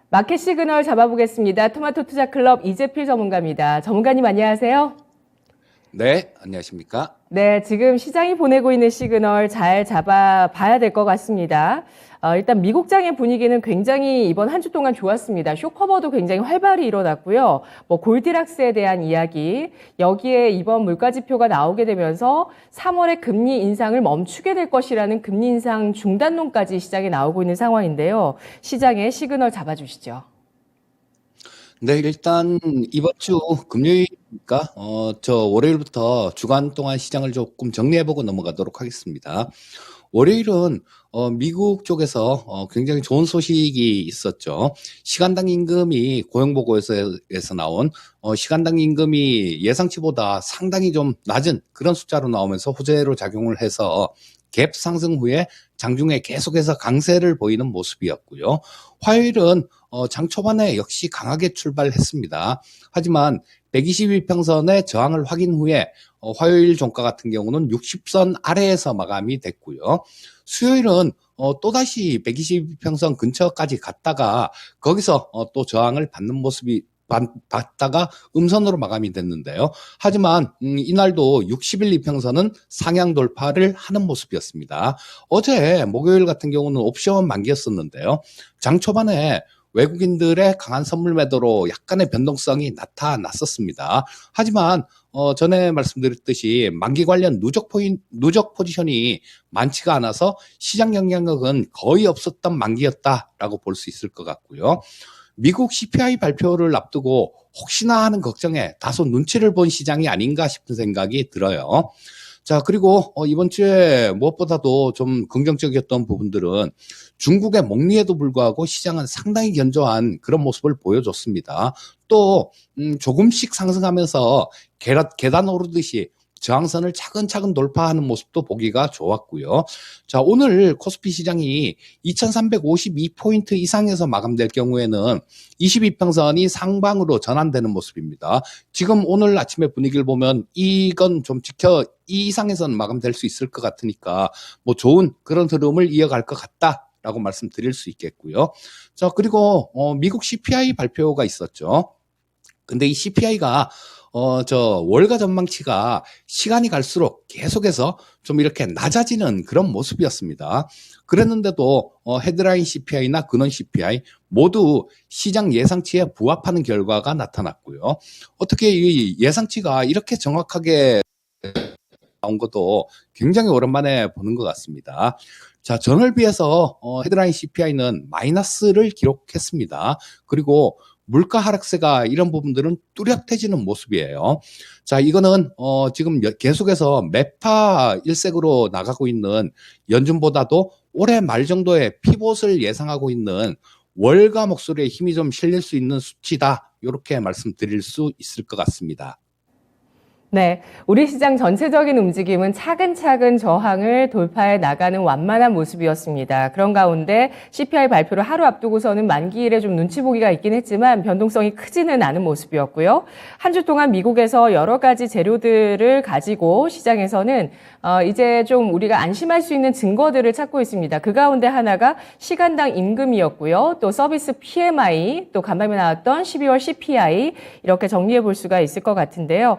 마켓 시그널 잡아보겠습니다. 토마토 투자 클럽 이재필 전문가입니다. 전문가님 안녕하세요. 네, 안녕하십니까? 네, 지금 시장이 보내고 있는 시그널 잘 잡아봐야 될 것 같습니다. 일단 미국장의 분위기는 굉장히 이번 한 주 동안 좋았습니다. 쇼커버도 굉장히 활발히 일어났고요. 골디락스에 대한 이야기, 여기에 이번 물가지표가 나오게 되면서 3월에 금리 인상을 멈추게 될 것이라는 금리 인상 중단론까지 시장에 나오고 있는 상황인데요. 시장의 시그널 잡아주시죠. 네, 일단 이번 주 금요일이니까 저 월요일부터 주간 동안 시장을 조금 정리해보고 넘어가도록 하겠습니다. 월요일은 미국 쪽에서 굉장히 좋은 소식이 있었죠. 시간당 임금이 고용보고에서 나온 시간당 임금이 예상치보다 상당히 좀 낮은 그런 숫자로 나오면서 호재로 작용을 해서 갭 상승 후에 장중에 계속해서 강세를 보이는 모습이었고요. 화요일은 장 초반에 역시 강하게 출발했습니다. 하지만 121평선의 저항을 확인 후에 화요일 종가 같은 경우는 60선 아래에서 마감이 됐고요. 수요일은 또다시 122평선 근처까지 갔다가 거기서 또 저항을 받는 모습이 받다가 음선으로 마감이 됐는데요. 하지만 이날도 60일 이평선은 상향 돌파를 하는 모습이었습니다. 어제 목요일 같은 경우는 옵션 만기였었는데요. 장 초반에 외국인들의 강한 선물 매도로 약간의 변동성이 나타났었습니다. 하지만 전에 말씀드렸듯이 만기 관련 누적 포지션이 많지가 않아서 시장 영향력은 거의 없었던 만기였다라고 볼 수 있을 것 같고요. 미국 CPI 발표를 앞두고 혹시나 하는 걱정에 다소 눈치를 본 시장이 아닌가 싶은 생각이 들어요. 자, 그리고 이번 주에 무엇보다도 좀 긍정적이었던 부분들은 중국의 목리에도 불구하고 시장은 상당히 견조한 그런 모습을 보여줬습니다. 또 조금씩 상승하면서 계단 오르듯이 저항선을 차근차근 돌파하는 모습도 보기가 좋았고요. 자, 오늘 코스피 시장이 2352포인트 이상에서 마감될 경우에는 22평선이 상방으로 전환되는 모습입니다. 지금 오늘 아침에 분위기를 보면 이건 좀 이 이상에서는 마감될 수 있을 것 같으니까 좋은 그런 흐름을 이어갈 것 같다라고 말씀드릴 수 있겠고요. 자, 그리고 미국 CPI 발표가 있었죠. 근데 이 CPI가 월가 전망치가 시간이 갈수록 계속해서 좀 이렇게 낮아지는 그런 모습이었습니다. 그랬는데도 헤드라인 CPI나 근원 CPI 모두 시장 예상치에 부합하는 결과가 나타났고요. 어떻게 이 예상치가 이렇게 정확하게 나온 것도 굉장히 오랜만에 보는 것 같습니다. 자, 전월 비해서 헤드라인 CPI는 마이너스를 기록했습니다. 그리고 물가 하락세가 이런 부분들은 뚜렷해지는 모습이에요. 자, 이거는 지금 계속해서 매파 일색으로 나가고 있는 연준보다도 올해 말 정도의 피봇을 예상하고 있는 월가 목소리에 힘이 좀 실릴 수 있는 수치다. 이렇게 말씀드릴 수 있을 것 같습니다. 네, 우리 시장 전체적인 움직임은 차근차근 저항을 돌파해 나가는 완만한 모습이었습니다. 그런 가운데 CPI 발표를 하루 앞두고서는 만기일에 좀 눈치 보기가 있긴 했지만 변동성이 크지는 않은 모습이었고요. 한 주 동안 미국에서 여러 가지 재료들을 가지고 시장에서는 이제 좀 우리가 안심할 수 있는 증거들을 찾고 있습니다. 그 가운데 하나가 시간당 임금이었고요. 또 서비스 PMI, 또 간밤에 나왔던 12월 CPI 이렇게 정리해 볼 수가 있을 것 같은데요.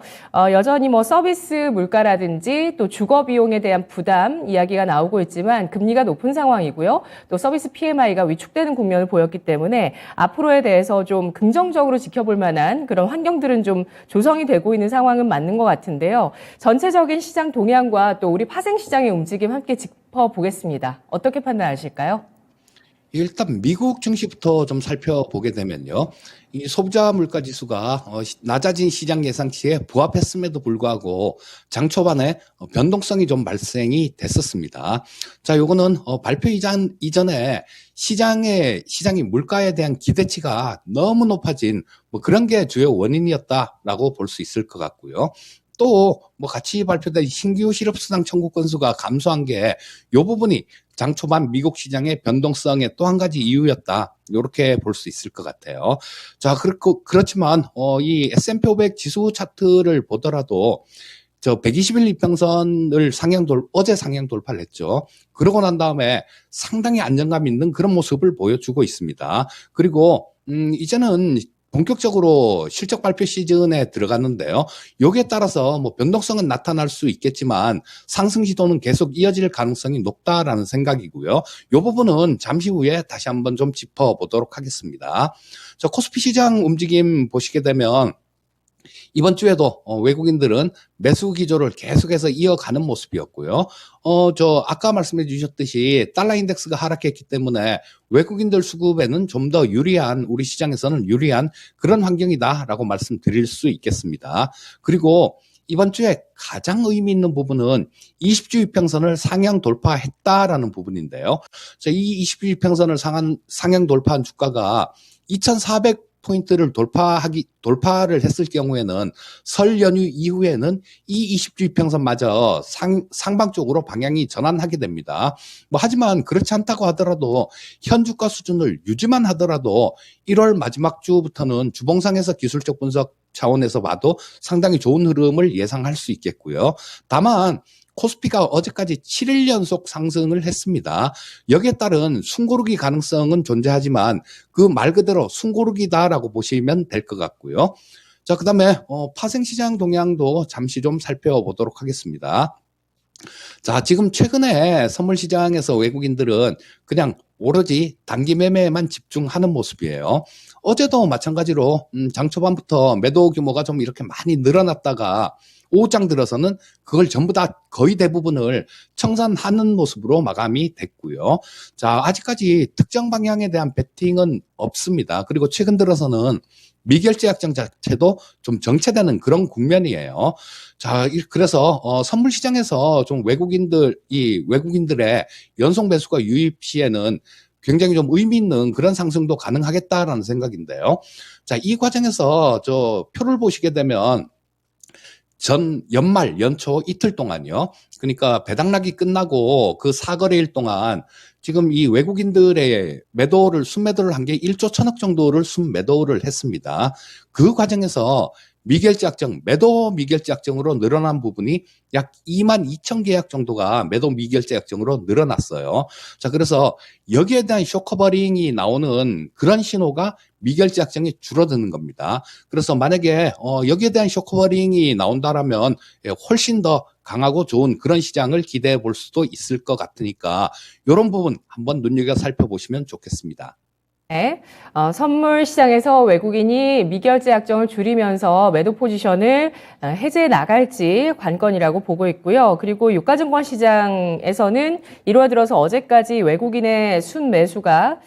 여전히 서비스 물가라든지 또 주거 비용에 대한 부담 이야기가 나오고 있지만 금리가 높은 상황이고요. 또 서비스 PMI가 위축되는 국면을 보였기 때문에 앞으로에 대해서 좀 긍정적으로 지켜볼 만한 그런 환경들은 좀 조성이 되고 있는 상황은 맞는 것 같은데요. 전체적인 시장 동향과 또 우리 파생 시장의 움직임 함께 짚어보겠습니다. 어떻게 판단하실까요? 일단 미국 증시부터 좀 살펴보게 되면요. 이 소비자 물가 지수가 낮아진 시장 예상치에 부합했음에도 불구하고 장 초반에 변동성이 좀 발생이 됐었습니다. 자, 요거는 발표 이전에 시장이 물가에 대한 기대치가 너무 높아진 그런 게 주요 원인이었다라고 볼 수 있을 것 같고요. 또 같이 발표된 신규 실업수당 청구 건수가 감소한 게 요 부분이 장 초반 미국 시장의 변동성의 또 한 가지 이유였다. 이렇게 볼 수 있을 것 같아요. 자, 그렇지만 이 S&P 500 지수 차트를 보더라도 저 121 이평선을 어제 상향 돌파를 했죠. 그러고 난 다음에 상당히 안정감 있는 그런 모습을 보여주고 있습니다. 그리고 이제는 본격적으로 실적 발표 시즌에 들어갔는데요. 여기에 따라서 뭐 변동성은 나타날 수 있겠지만 상승 시도는 계속 이어질 가능성이 높다라는 생각이고요. 이 부분은 잠시 후에 다시 한번 좀 짚어보도록 하겠습니다. 저 코스피 시장 움직임 보시게 되면 이번 주에도 외국인들은 매수 기조를 계속해서 이어가는 모습이었고요. 저 아까 말씀해 주셨듯이 달러 인덱스가 하락했기 때문에 외국인들 수급에는 좀 더 유리한, 우리 시장에서는 유리한 그런 환경이다라고 말씀드릴 수 있겠습니다. 그리고 이번 주에 가장 의미 있는 부분은 20주 이평선을 상향 돌파했다라는 부분인데요. 이 20주 이평선을 상향 돌파한 주가가 2,400포인트를 돌파를 했을 경우에는 설 연휴 이후에는 이 20주 이평선마저 상방 쪽으로 방향이 전환하게 됩니다. 하지만 그렇지 않다고 하더라도 현 주가 수준을 유지만 하더라도 1월 마지막 주부터는 주봉상에서 기술적 분석 차원에서 봐도 상당히 좋은 흐름을 예상할 수 있겠고요. 다만 코스피가 어제까지 7일 연속 상승을 했습니다. 여기에 따른 숨고르기 가능성은 존재하지만 그 말 그대로 숨고르기다라고 보시면 될 것 같고요. 자, 그다음에 파생시장 동향도 잠시 좀 살펴보도록 하겠습니다. 자, 지금 최근에 선물 시장에서 외국인들은 그냥 오로지 단기 매매에만 집중하는 모습이에요. 어제도 마찬가지로 장 초반부터 매도 규모가 좀 이렇게 많이 늘어났다가 오후장 들어서는 그걸 전부 다 거의 대부분을 청산하는 모습으로 마감이 됐고요. 자, 아직까지 특정 방향에 대한 베팅은 없습니다. 그리고 최근 들어서는 미결제 약정 자체도 좀 정체되는 그런 국면이에요. 자, 그래서 선물 시장에서 좀 외국인들의 연속 매수가 유입 시에는 굉장히 좀 의미 있는 그런 상승도 가능하겠다라는 생각인데요. 자, 이 과정에서 저 표를 보시게 되면 연초 이틀 동안요. 그러니까 배당락이 끝나고 그 사거래일 동안 지금 이 외국인들의 순매도를 한 게 1조 1천억 정도를 순매도를 했습니다. 그 과정에서 매도 미결제 약정으로 늘어난 부분이 약 2만 2천 계약 정도가 매도 미결제 약정으로 늘어났어요. 자, 그래서 여기에 대한 쇼커버링이 나오는 그런 신호가 미결제 약정이 줄어드는 겁니다. 그래서 만약에 여기에 대한 쇼커버링이 나온다라면 훨씬 더 강하고 좋은 그런 시장을 기대해 볼 수도 있을 것 같으니까 이런 부분 한번 눈여겨 살펴보시면 좋겠습니다. 네, 선물 시장에서 외국인이 미결제 약정을 줄이면서 매도 포지션을 해제해 나갈지 관건이라고 보고 있고요. 그리고 유가증권 시장에서는 1월 들어서 어제까지 외국인의 순매수가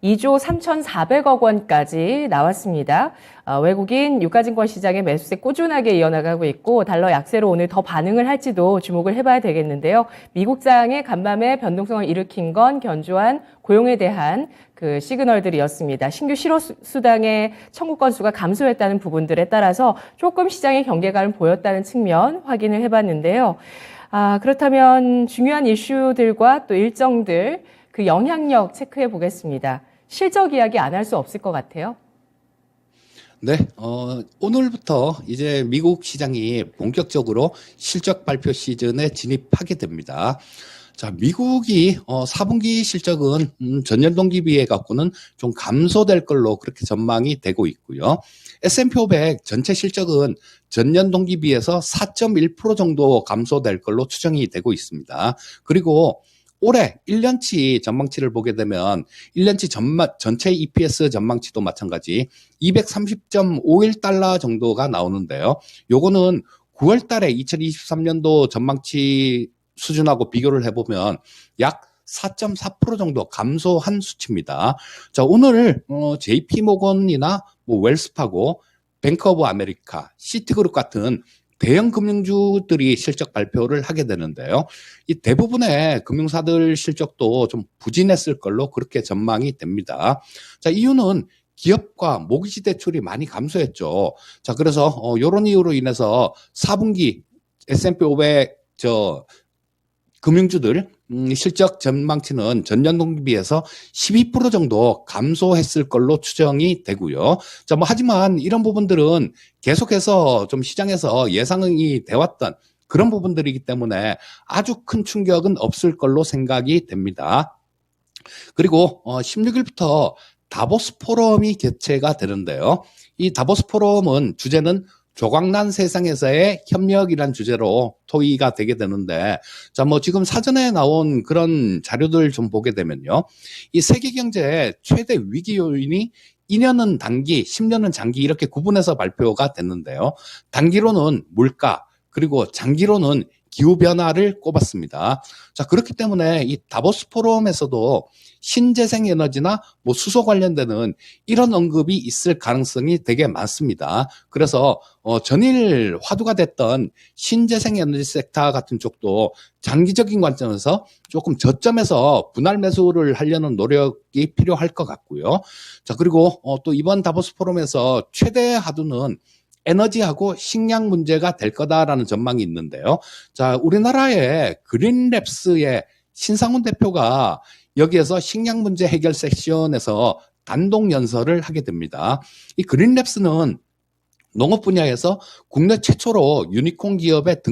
2조 3,400억 원까지 나왔습니다. 외국인 유가증권 시장의 매수세 꾸준하게 이어나가고 있고 달러 약세로 오늘 더 반응을 할지도 주목을 해봐야 되겠는데요. 미국장의 간밤에 변동성을 일으킨 건 견조한 고용에 대한 그 시그널들이었습니다. 신규 실업수당의 청구 건수가 감소했다는 부분들에 따라서 조금 시장의 경계감을 보였다는 측면 확인을 해봤는데요. 그렇다면 중요한 이슈들과 또 일정들 그 영향력 체크해 보겠습니다. 실적 이야기 안 할 수 없을 것 같아요. 네, 오늘부터 이제 미국 시장이 본격적으로 실적 발표 시즌에 진입하게 됩니다. 자, 미국이 4분기 실적은 전년 동기 비해 갖고는 좀 감소될 걸로 그렇게 전망이 되고 있고요. S&P 500 전체 실적은 전년 동기 비해서 4.1% 정도 감소될 걸로 추정이 되고 있습니다. 그리고 올해 1년치 전망치를 보게 되면 1년치 전체 EPS 전망치도 마찬가지 230.51달러 정도가 나오는데요. 요거는 9월 달에 2023년도 전망치 수준하고 비교를 해보면 약 4.4% 정도 감소한 수치입니다. 자, 오늘 JP모건이나 웰스파고, 뱅크 오브 아메리카, 시티그룹 같은 대형 금융주들이 실적 발표를 하게 되는데요. 이 대부분의 금융사들 실적도 좀 부진했을 걸로 그렇게 전망이 됩니다. 자, 이유는 기업과 모기지 대출이 많이 감소했죠. 자, 그래서 이런 이유로 인해서 4분기 S&P 500 금융주들 실적 전망치는 전년 동기 비해서 12% 정도 감소했을 걸로 추정이 되고요. 자, 하지만 이런 부분들은 계속해서 좀 시장에서 예상이 되었던 그런 부분들이기 때문에 아주 큰 충격은 없을 걸로 생각이 됩니다. 그리고 16일부터 다보스 포럼이 개최가 되는데요. 이 다보스 포럼은 주제는 조각난 세상에서의 협력이란 주제로 토의가 되게 되는데, 자, 뭐 지금 사전에 나온 그런 자료들 좀 보게 되면요. 이 세계 경제의 최대 위기 요인이 2년은 단기, 10년은 장기 이렇게 구분해서 발표가 됐는데요. 단기로는 물가, 그리고 장기로는 기후변화를 꼽았습니다. 자, 그렇기 때문에 이 다보스 포럼에서도 신재생 에너지나 뭐 수소 관련되는 이런 언급이 있을 가능성이 되게 많습니다. 그래서 전일 화두가 됐던 신재생 에너지 섹터 같은 쪽도 장기적인 관점에서 조금 저점에서 분할 매수를 하려는 노력이 필요할 것 같고요. 자, 그리고 또 이번 다보스 포럼에서 최대 화두는 에너지하고 식량 문제가 될 거다라는 전망이 있는데요. 자, 우리나라의 그린랩스의 신상훈 대표가 여기에서 식량 문제 해결 섹션에서 단독 연설을 하게 됩니다. 이 그린랩스는 농업 분야에서 국내 최초로 유니콘 기업에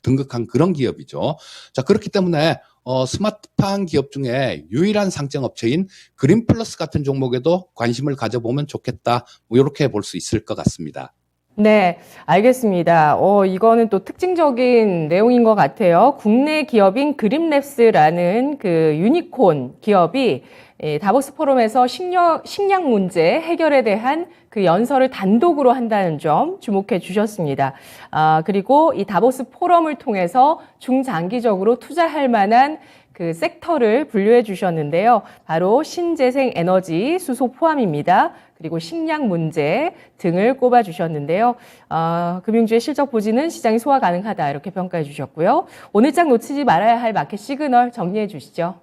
등극한 그런 기업이죠. 자, 그렇기 때문에 스마트팜 기업 중에 유일한 상장 업체인 그린플러스 같은 종목에도 관심을 가져보면 좋겠다. 뭐 이렇게 볼 수 있을 것 같습니다. 네, 알겠습니다. 이거는 또 특징적인 내용인 것 같아요. 국내 기업인 그린랩스라는 그 유니콘 기업이 다보스 포럼에서 식량 문제 해결에 대한 그 연설을 단독으로 한다는 점 주목해 주셨습니다. 그리고 이 다보스 포럼을 통해서 중장기적으로 투자할 만한 그 섹터를 분류해 주셨는데요. 바로 신재생 에너지, 수소 포함입니다. 그리고 식량 문제 등을 꼽아 주셨는데요. 금융주의 실적 보지는 시장이 소화 가능하다 이렇게 평가해 주셨고요. 오늘 장 놓치지 말아야 할 마켓 시그널 정리해 주시죠.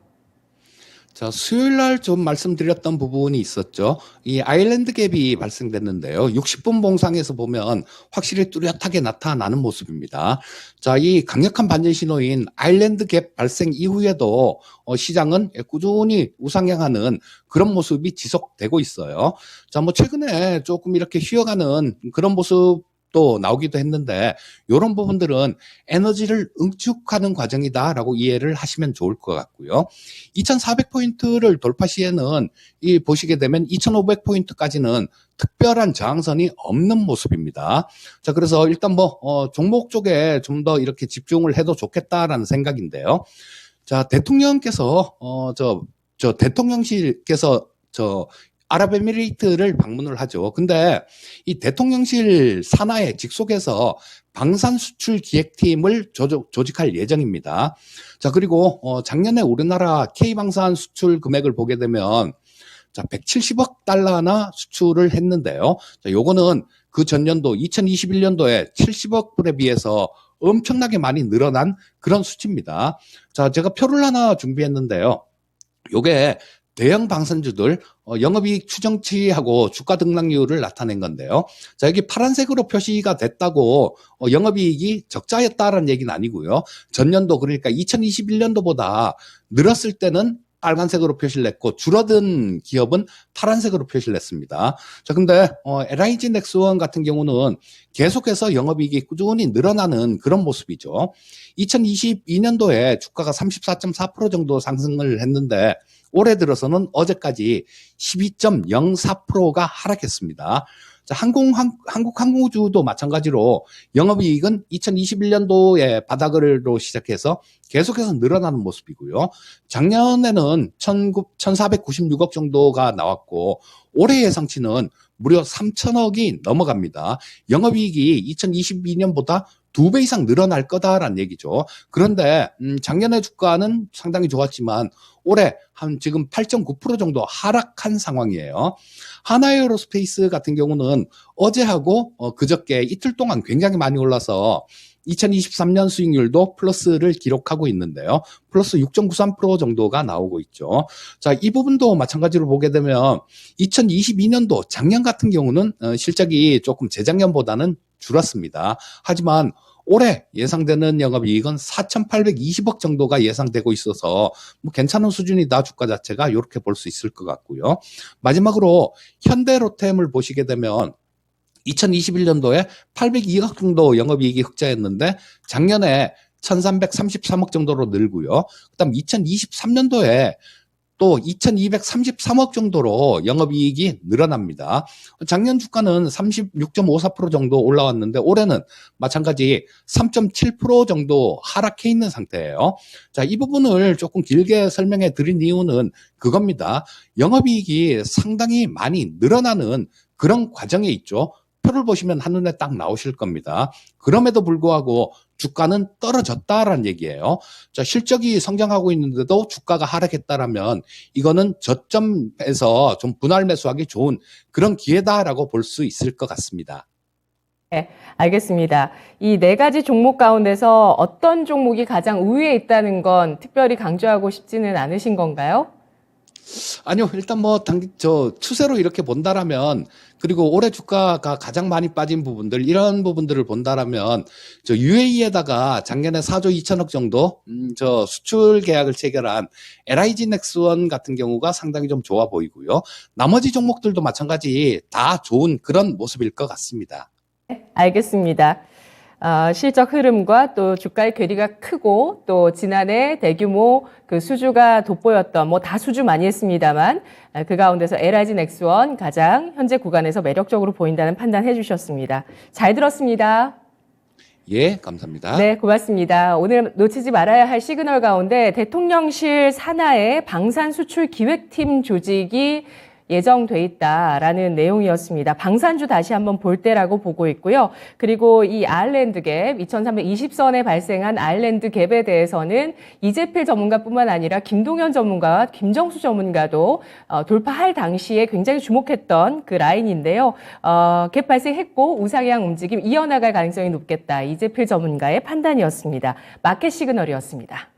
자, 수요일 날 좀 말씀드렸던 부분이 있었죠. 이 아일랜드 갭이 발생됐는데요. 60분 봉상에서 보면 확실히 뚜렷하게 나타나는 모습입니다. 자, 이 강력한 반전 신호인 아일랜드 갭 발생 이후에도 시장은 꾸준히 우상향하는 그런 모습이 지속되고 있어요. 자, 뭐 최근에 조금 이렇게 휘어가는 그런 모습 또 나오기도 했는데 이런 부분들은 에너지를 응축하는 과정이다라고 이해를 하시면 좋을 것 같고요. 2400포인트를 돌파 시에는 이 보시게 되면 2500포인트까지는 특별한 저항선이 없는 모습입니다. 자, 그래서 일단 뭐 종목 쪽에 좀 더 이렇게 집중을 해도 좋겠다라는 생각인데요. 자, 대통령께서 대통령실께서 아랍에미레이트를 방문을 하죠. 근데 이 대통령실 산하의 직속에서 방산 수출 기획팀을 조직할 예정입니다. 자, 그리고 작년에 우리나라 K방산 수출 금액을 보게 되면 자, 170억 달러나 수출을 했는데요. 자, 요거는 그 전년도 2021년도에 70억 불에 비해서 엄청나게 많이 늘어난 그런 수치입니다. 자, 제가 표를 하나 준비했는데요. 요게 대형 방산주들 영업이익 추정치하고 주가 등락률을 나타낸 건데요. 자, 여기 파란색으로 표시가 됐다고 영업이익이 적자였다라는 얘기는 아니고요. 전년도 그러니까 2021년도보다 늘었을 때는 빨간색으로 표시를 냈고 줄어든 기업은 파란색으로 표시를 냈습니다. 자, 근데 LIG 넥스원 같은 경우는 계속해서 영업이익이 꾸준히 늘어나는 그런 모습이죠. 2022년도에 주가가 34.4% 정도 상승을 했는데 올해 들어서는 어제까지 12.04%가 하락했습니다. 자, 한국항공주도 마찬가지로 영업이익은 2021년도에 바닥으로 시작해서 계속해서 늘어나는 모습이고요. 작년에는 1,496억 정도가 나왔고 올해 예상치는 무려 3천억이 넘어갑니다. 영업이익이 2022년보다 2배 이상 늘어날 거다라는 얘기죠. 그런데 작년에 주가는 상당히 좋았지만 올해 한 지금 8.9% 정도 하락한 상황이에요. 하나에어로스페이스 같은 경우는 어제하고 그저께 이틀 동안 굉장히 많이 올라서 2023년 수익률도 플러스를 기록하고 있는데요. 플러스 6.93% 정도가 나오고 있죠. 자, 이 부분도 마찬가지로 보게 되면 2022년도 작년 같은 경우는 실적이 조금 재작년보다는 줄었습니다. 하지만 올해 예상되는 영업이익은 4,820억 정도가 예상되고 있어서 뭐 괜찮은 수준이다. 주가 자체가 이렇게 볼 수 있을 것 같고요. 마지막으로 현대로템을 보시게 되면 2021년도에 802억 정도 영업이익이 흑자였는데 작년에 1,333억 정도로 늘고요. 그다음 2023년도에 또 2,233억 정도로 영업이익이 늘어납니다. 작년 주가는 36.54% 정도 올라왔는데 올해는 마찬가지 3.7% 정도 하락해 있는 상태예요. 자, 이 부분을 조금 길게 설명해 드린 이유는 그겁니다. 영업이익이 상당히 많이 늘어나는 그런 과정에 있죠. 표를 보시면 한눈에 딱 나오실 겁니다. 그럼에도 불구하고 주가는 떨어졌다라는 얘기예요. 자, 실적이 성장하고 있는데도 주가가 하락했다라면 이거는 저점에서 좀 분할 매수하기 좋은 그런 기회다라고 볼 수 있을 것 같습니다. 네, 알겠습니다. 이 네 가지 종목 가운데서 어떤 종목이 가장 우위에 있다는 건 특별히 강조하고 싶지는 않으신 건가요? 아니요, 일단 추세로 이렇게 본다라면, 그리고 올해 주가가 가장 많이 빠진 부분들, 이런 부분들을 본다라면, UAE에다가 작년에 4조 2천억 정도, 수출 계약을 체결한 LIG 넥스원 같은 경우가 상당히 좀 좋아 보이고요. 나머지 종목들도 마찬가지 다 좋은 그런 모습일 것 같습니다. 알겠습니다. 실적 흐름과 또 주가의 괴리가 크고 또 지난해 대규모 그 수주가 돋보였던 다수주 많이 했습니다만 그 가운데서 LIG 넥스원 가장 현재 구간에서 매력적으로 보인다는 판단해 주셨습니다. 잘 들었습니다. 예, 감사합니다. 네, 고맙습니다. 오늘 놓치지 말아야 할 시그널 가운데 대통령실 산하의 방산 수출 기획팀 조직이 예정돼 있다라는 내용이었습니다. 방산주 다시 한번 볼 때라고 보고 있고요. 그리고 이 아일랜드 갭, 2320선에 발생한 아일랜드 갭에 대해서는 이재필 전문가뿐만 아니라 김동현 전문가와 김정수 전문가도 돌파할 당시에 굉장히 주목했던 그 라인인데요. 갭 발생했고 우상향 움직임 이어나갈 가능성이 높겠다. 이재필 전문가의 판단이었습니다. 마켓 시그널이었습니다.